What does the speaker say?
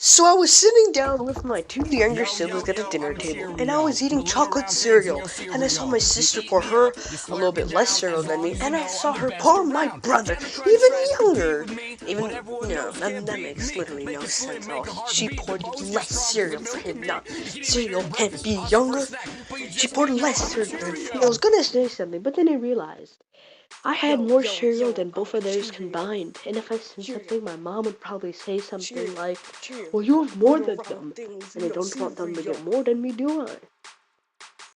So I was sitting down with my two younger siblings at a dinner table, and I was eating chocolate cereal, and I saw my sister pour her a little bit less cereal than me, and I saw her pour my brother, even younger. Even, no, that makes literally no sense at all. She poured less cereal for him, not cereal can't be younger. She poured less cereal than him. I was gonna say something, but then I realized I had more cereal than both of theirs combined, and if I said something, my mom would probably say something like, well, you have more than them, and I don't want them to get more than me, do I?